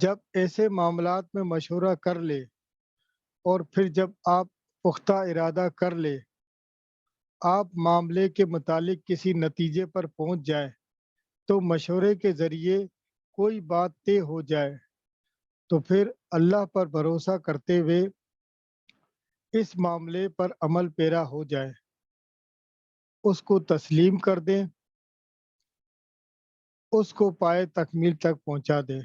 جب ایسے معاملات میں مشورہ کر لے اور پھر جب آپ پختہ ارادہ کر لے آپ معاملے کے متعلق کسی نتیجے پر پہنچ جائے تو مشورے کے ذریعے کوئی بات طے ہو جائے تو پھر اللہ پر بھروسہ کرتے ہوئے اس معاملے پر عمل پیرا ہو جائے، اس کو تسلیم کر دیں، اس کو پائے تکمیل تک پہنچا دیں،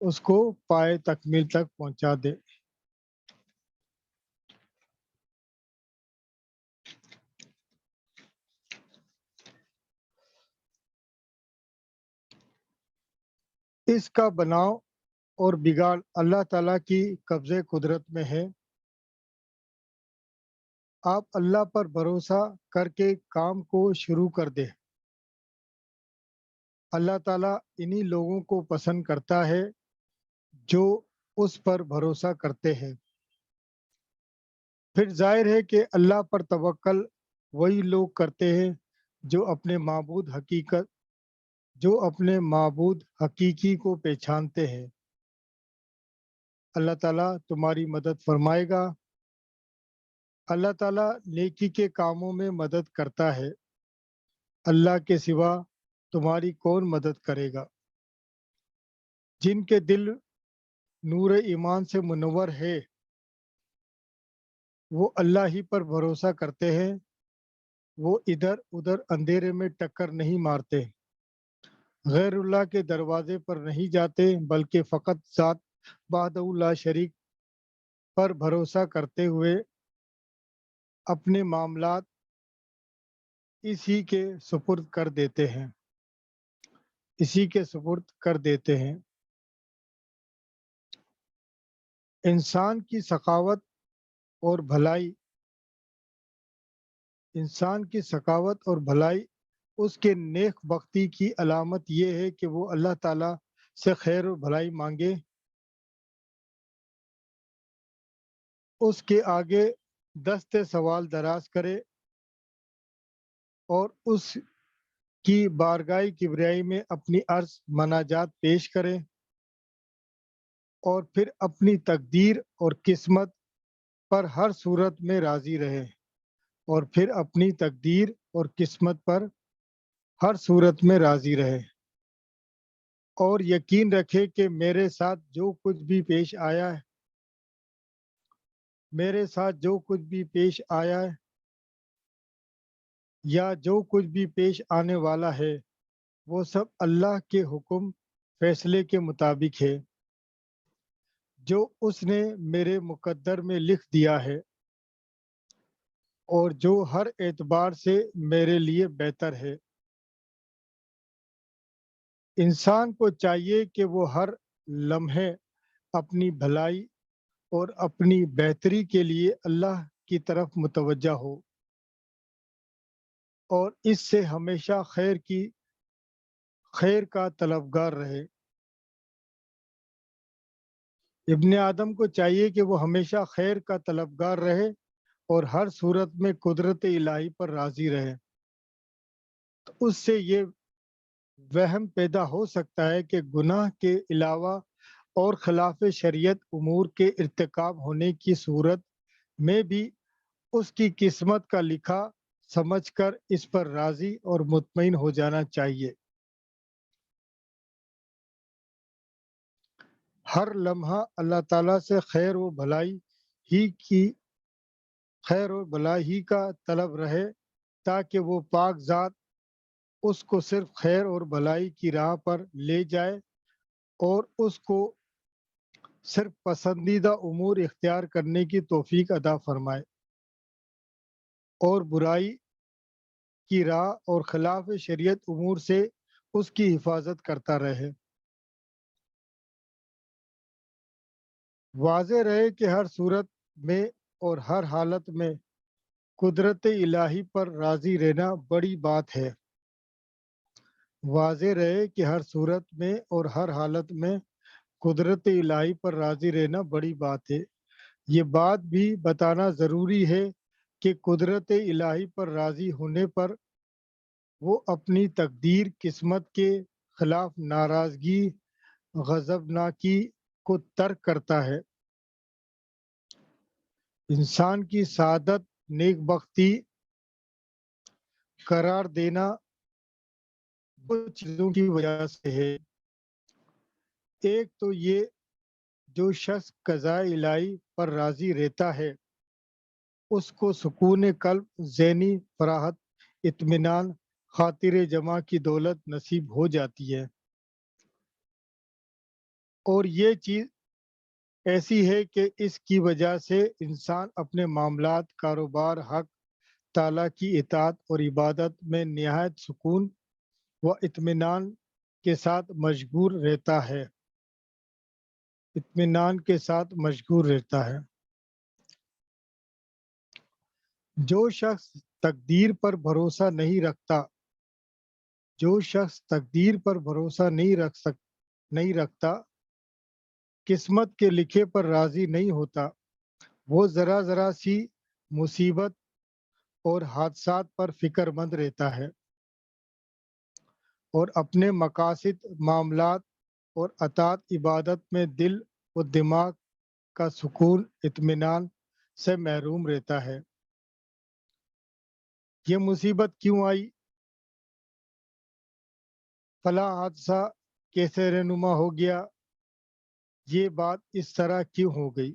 اس کو پائے تکمیل تک پہنچا دیں۔ اس کا بناؤ اور بگاڑ اللہ تعالیٰ کی قبضے قدرت میں ہے۔ آپ اللہ پر بھروسہ کر کے کام کو شروع کر دیں۔ اللہ تعالیٰ انہی لوگوں کو پسند کرتا ہے جو اس پر بھروسہ کرتے ہیں۔ پھر ظاہر ہے کہ اللہ پر توکل وہی لوگ کرتے ہیں جو اپنے معبود حقیقی کو پہچانتے ہیں۔ اللہ تعالیٰ تمہاری مدد فرمائے گا۔ اللہ تعالیٰ نیکی کے کاموں میں مدد کرتا ہے، اللہ کے سوا تمہاری کون مدد کرے گا؟ جن کے دل نور ایمان سے منور ہے وہ اللہ ہی پر بھروسہ کرتے ہیں، وہ ادھر ادھر اندھیرے میں ٹکر نہیں مارتے، غیر اللہ کے دروازے پر نہیں جاتے، بلکہ فقط ذات وحدہ لا شریک پر بھروسہ کرتے ہوئے اپنے معاملات اسی کے سپرد کر دیتے ہیں۔ انسان کی سخاوت اور بھلائی اس کے نیک بختی کی علامت یہ ہے کہ وہ اللہ تعالیٰ سے خیر و بھلائی مانگے، اس کے آگے دست سوال دراز کرے اور اس کی بارگاہ کبریائی میں اپنی عرض مناجات پیش کرے اور پھر اپنی تقدیر اور قسمت پر ہر صورت میں راضی رہے اور یقین رکھے کہ میرے ساتھ جو کچھ بھی پیش آیا ہے یا جو کچھ بھی پیش آنے والا ہے وہ سب اللہ کے حکم فیصلے کے مطابق ہے جو اس نے میرے مقدر میں لکھ دیا ہے اور جو ہر اعتبار سے میرے لیے بہتر ہے۔ انسان کو چاہیے کہ وہ ہر لمحے اپنی بھلائی اور اپنی بہتری کے لیے اللہ کی طرف متوجہ ہو اور اس سے ہمیشہ خیر کا طلبگار رہے۔ ابن آدم کو چاہیے کہ وہ ہمیشہ خیر کا طلبگار رہے اور ہر صورت میں قدرت الہی پر راضی رہے۔ تو اس سے یہ وہم پیدا ہو سکتا ہے کہ گناہ کے علاوہ اور خلاف شریعت امور کے ارتکاب ہونے کی صورت میں بھی اس کی قسمت کا لکھا سمجھ کر اس پر راضی اور مطمئن ہو جانا چاہیے۔ ہر لمحہ اللہ تعالیٰ سے خیر و بھلائی کا طلب رہے تاکہ وہ پاک ذات اس کو صرف خیر اور بھلائی کی راہ پر لے جائے اور اس کو صرف پسندیدہ امور اختیار کرنے کی توفیق عطا فرمائے اور برائی کی راہ اور خلاف شریعت امور سے اس کی حفاظت کرتا رہے۔ واضح رہے کہ ہر صورت میں اور ہر حالت میں قدرت الہی پر راضی رہنا بڑی بات ہے۔ واضح رہے کہ ہر صورت میں اور ہر حالت میں قدرت الہی پر راضی رہنا بڑی بات ہے۔ یہ بات بھی بتانا ضروری ہے کہ قدرت الہی پر راضی ہونے پر وہ اپنی تقدیر قسمت کے خلاف ناراضگی غضبناکی کو ترک کرتا ہے۔ انسان کی سعادت نیک بختی قرار دینا کچھ چیزوں کی وجہ سے ہے۔ ایک تو یہ جو شخص قضاء الہی پر راضی رہتا ہے اس کو سکون قلب، ذہنی فراحت، اطمینان، خاطر جمع کی دولت نصیب ہو جاتی ہے، اور یہ چیز ایسی ہے کہ اس کی وجہ سے انسان اپنے معاملات، کاروبار، حق تعالیٰ کی اطاعت اور عبادت میں نہایت سکون و اطمینان کے ساتھ مشغول رہتا ہے۔ اطمینان کے ساتھ مشغول رہتا ہے۔ جو شخص تقدیر پر بھروسہ نہیں رکھتا، جو شخص تقدیر پر بھروسہ نہیں رکھتا، قسمت کے لکھے پر راضی نہیں ہوتا، وہ ذرا ذرا سی مصیبت اور حادثات پر فکر مند رہتا ہے، اور اپنے مقاصد، معاملات اور اطاعت عبادت میں دل و دماغ کا سکون، اطمینان سے محروم رہتا ہے۔ یہ مصیبت کیوں آئی؟ فلاں حادثہ کیسے رہنما ہو گیا؟ یہ بات اس طرح کیوں ہو گئی؟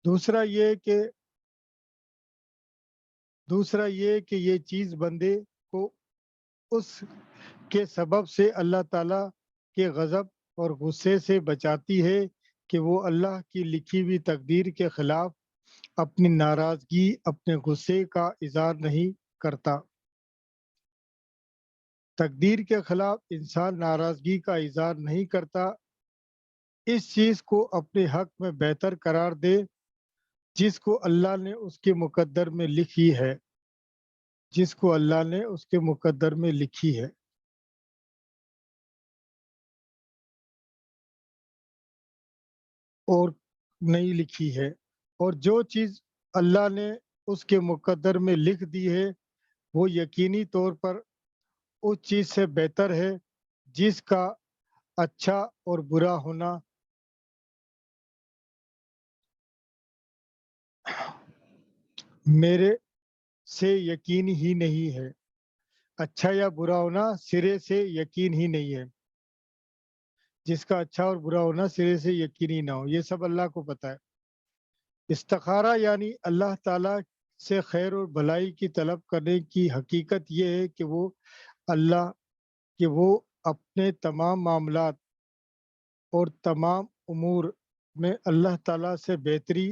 دوسرا یہ کہ یہ چیز بندے کو اس کے سبب سے اللہ تعالیٰ کے غضب اور غصے سے بچاتی ہے کہ وہ اللہ کی لکھی ہوئی تقدیر کے خلاف اپنی ناراضگی، اپنے غصے کا اظہار نہیں کرتا۔ تقدیر کے خلاف انسان ناراضگی کا اظہار نہیں کرتا، اس چیز کو اپنے حق میں بہتر قرار دے جس کو اللہ نے اس کے مقدر میں لکھی ہے، جس کو اللہ نے اس کے مقدر میں لکھی ہے۔ اور نہیں لکھی ہے، اور جو چیز اللہ نے اس کے مقدر میں لکھ دی ہے وہ یقینی طور پر اس چیز سے بہتر ہے جس کا اچھا اور برا ہونا میرے سے یقین ہی نہیں ہے۔ اچھا یا برا ہونا سرے سے یقین ہی نہیں ہے، جس کا اچھا اور برا ہونا سرے سے یقین ہی نہ ہو، یہ سب اللہ کو پتہ ہے۔ استخارہ یعنی اللہ تعالیٰ سے خیر اور بھلائی کی طلب کرنے کی حقیقت یہ ہے کہ وہ اپنے تمام معاملات اور تمام امور میں اللہ تعالیٰ سے بہتری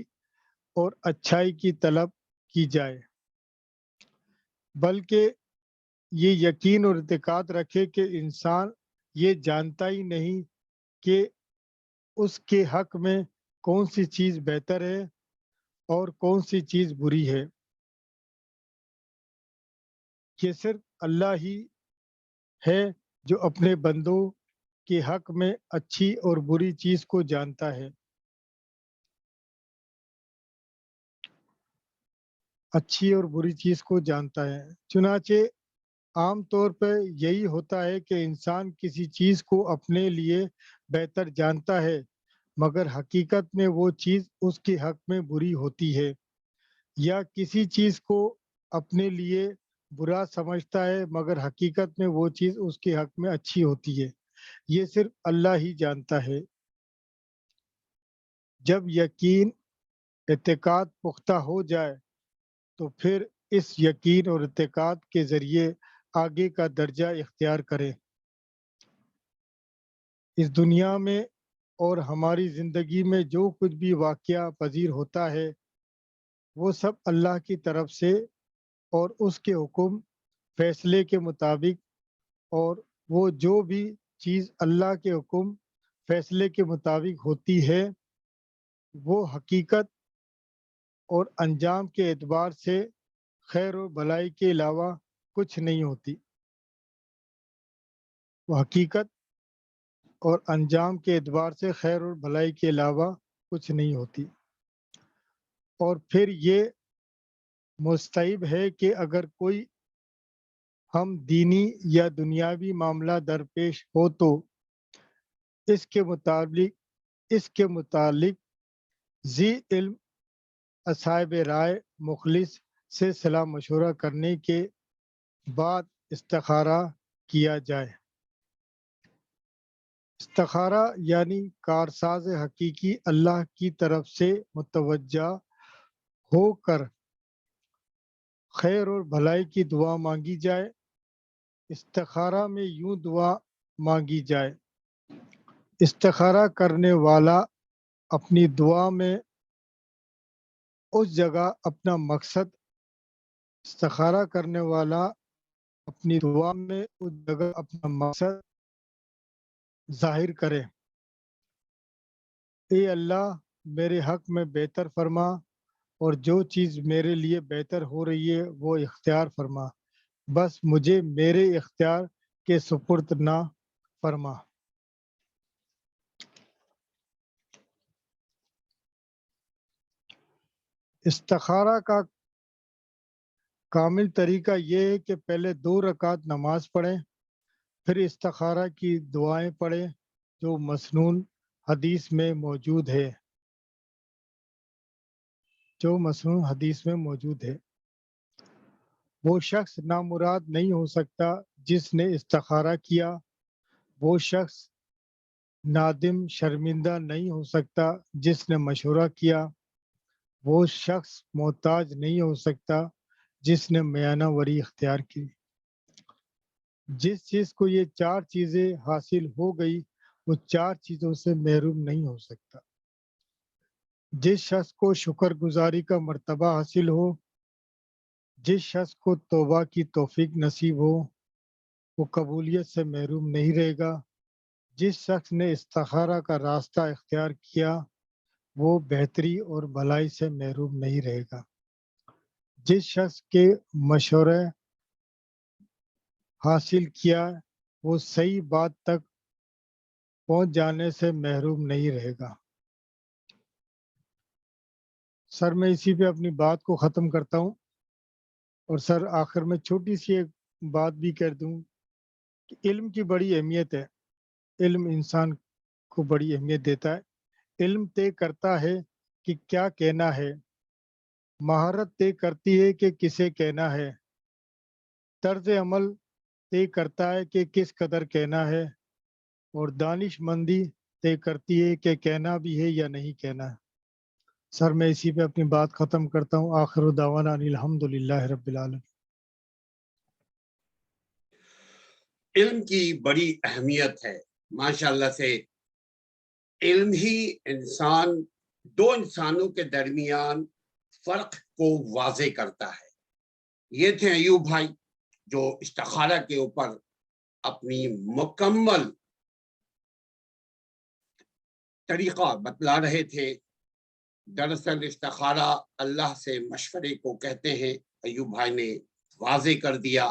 اور اچھائی کی طلب کی جائے، بلکہ یہ یقین اور اعتقاد رکھے کہ انسان یہ جانتا ہی نہیں کہ اس کے حق میں کون سی چیز بہتر ہے اور کون سی چیز بری ہے۔ یہ صرف اللہ ہی ہے جو اپنے بندوں کے حق میں اچھی اور بری چیز کو جانتا ہے۔ اچھی اور بری چیز کو جانتا ہے۔ چنانچہ عام طور پہ یہی ہوتا ہے کہ انسان کسی چیز کو اپنے لیے بہتر جانتا ہے مگر حقیقت میں وہ چیز اس کے حق میں بری ہوتی ہے، یا کسی چیز کو اپنے لیے برا سمجھتا ہے مگر حقیقت میں وہ چیز اس کے حق میں اچھی ہوتی ہے۔ یہ صرف اللہ ہی جانتا ہے۔ جب یقین، اعتقاد پختہ ہو جائے تو پھر اس یقین اور اعتقاد کے ذریعے آگے کا درجہ اختیار کریں۔ اس دنیا میں اور ہماری زندگی میں جو کچھ بھی واقعہ پذیر ہوتا ہے وہ سب اللہ کی طرف سے اور اس کے حکم فیصلے کے مطابق، اور وہ جو بھی چیز اللہ کے حکم فیصلے کے مطابق ہوتی ہے وہ حقیقت اور انجام کے اعتبار سے خیر و بھلائی کے علاوہ کچھ نہیں ہوتی۔ وہ حقیقت اور انجام کے اعتبار سے خیر اور بھلائی کے علاوہ کچھ نہیں ہوتی۔ اور پھر یہ مستحب ہے کہ اگر کوئی ہم دینی یا دنیاوی معاملہ درپیش ہو تو اس کے متعلق ذی علم اصحاب رائے مخلص سے صلاح مشورہ کرنے کے بعد استخارہ کیا جائے۔ استخارہ یعنی کارساز حقیقی اللہ کی طرف سے متوجہ ہو کر خیر اور بھلائی کی دعا مانگی جائے۔ استخارہ میں یوں دعا مانگی جائے: استخارہ کرنے والا اپنی دعا میں اس جگہ اپنا مقصد استخارہ کرنے والا اپنی دعا میں اس جگہ اپنا مقصد ظاہر کرے۔ اے اللہ میرے حق میں بہتر فرما، اور جو چیز میرے لیے بہتر ہو رہی ہے وہ اختیار فرما، بس مجھے میرے اختیار کے سپرد نہ فرما۔ استخارہ کا کامل طریقہ یہ ہے کہ پہلے 2 رکعت نماز پڑھیں، پھر استخارہ کی دعائیں پڑھیں جو مسنون حدیث میں موجود ہے۔ وہ شخص نامراد نہیں ہو سکتا جس نے استخارہ کیا، وہ شخص نادم شرمندہ نہیں ہو سکتا جس نے مشورہ کیا، وہ شخص محتاج نہیں ہو سکتا جس نے میانہ وری اختیار کی۔ جس چیز کو یہ 4 چیزیں حاصل ہو گئی وہ 4 چیزوں سے محروم نہیں ہو سکتا۔ جس شخص کو شکر گزاری کا مرتبہ حاصل ہو، جس شخص کو توبہ کی توفیق نصیب ہو، وہ قبولیت سے محروم نہیں رہے گا۔ جس شخص نے استخارہ کا راستہ اختیار کیا وہ بہتری اور بھلائی سے محروم نہیں رہے گا۔ جس شخص کے مشورے حاصل کیا وہ صحیح بات تک پہنچ جانے سے محروم نہیں رہے گا۔ سر میں اسی پہ اپنی بات کو ختم کرتا ہوں، اور سر آخر میں چھوٹی سی ایک بات بھی کر دوں کہ علم کی بڑی اہمیت ہے۔ علم انسان کو بڑی اہمیت دیتا ہے۔ علم طے کرتا ہے کہ کیا کہنا ہے، مہارت طے کرتی ہے کہ کسے کہنا ہے، طرز عمل طے کرتا ہے کہ کس قدر کہنا ہے، اور دانش مندی طے کرتی ہے کہ کہنا بھی ہے یا نہیں کہنا ہے۔ سر میں اسی پہ اپنی بات ختم کرتا ہوں۔ آخر دعوانا ان الحمدللہ رب العالمین۔ علم کی بڑی اہمیت ہے ماشاءاللہ سے۔ علم ہی دو انسانوں کے درمیان فرق کو واضح کرتا ہے۔ یہ تھے ایوب بھائی جو استخارہ کے اوپر اپنی مکمل طریقہ بتلا رہے تھے۔ دراصل استخارہ اللہ سے مشورے کو کہتے ہیں، ایوب بھائی نے واضح کر دیا۔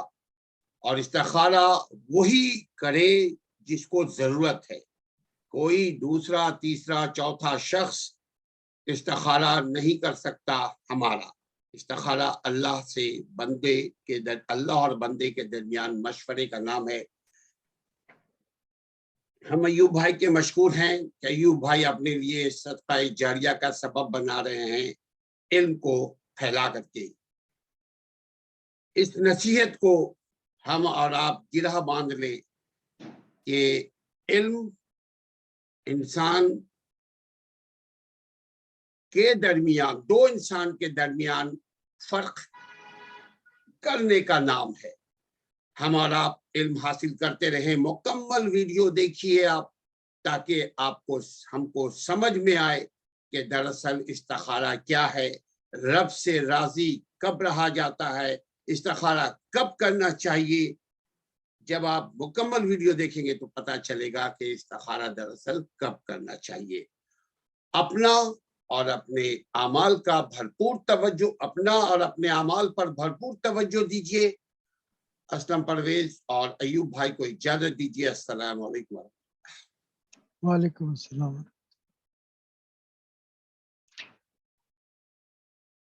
اور استخارہ وہی کرے جس کو ضرورت ہے، کوئی دوسرا تیسرا چوتھا شخص استخارہ نہیں کر سکتا۔ ہمارا استخارہ اللہ اور بندے کے درمیان مشورے کا نام ہے۔ ہم ایوب بھائی کے مشکور ہیں کہ ایوب بھائی اپنے لیے صدقہ جاریہ کا سبب بنا رہے ہیں، علم کو پھیلا کر کے۔ اس نصیحت کو ہم اور آپ گرہ باندھ لیں کہ علم انسان کے درمیان، دو انسان کے درمیان فرق کرنے کا نام ہے۔ ہم اور آپ علم حاصل کرتے رہیں، مکمل ویڈیو دیکھیے آپ، تاکہ ہم کو سمجھ میں آئے کہ دراصل استخارہ کیا ہے، رب سے راضی کب رہا جاتا ہے، استخارہ کب کرنا چاہیے۔ جب آپ مکمل ویڈیو دیکھیں گے تو پتہ چلے گا کہ استخارہ دراصل کب کرنا چاہیے۔ اپنے اعمال پر بھرپور توجہ دیجیے۔ اسلم پرویز اور ایوب بھائی کو اجازت دیجیے۔ السلام علیکم۔ وعلیکم السلام۔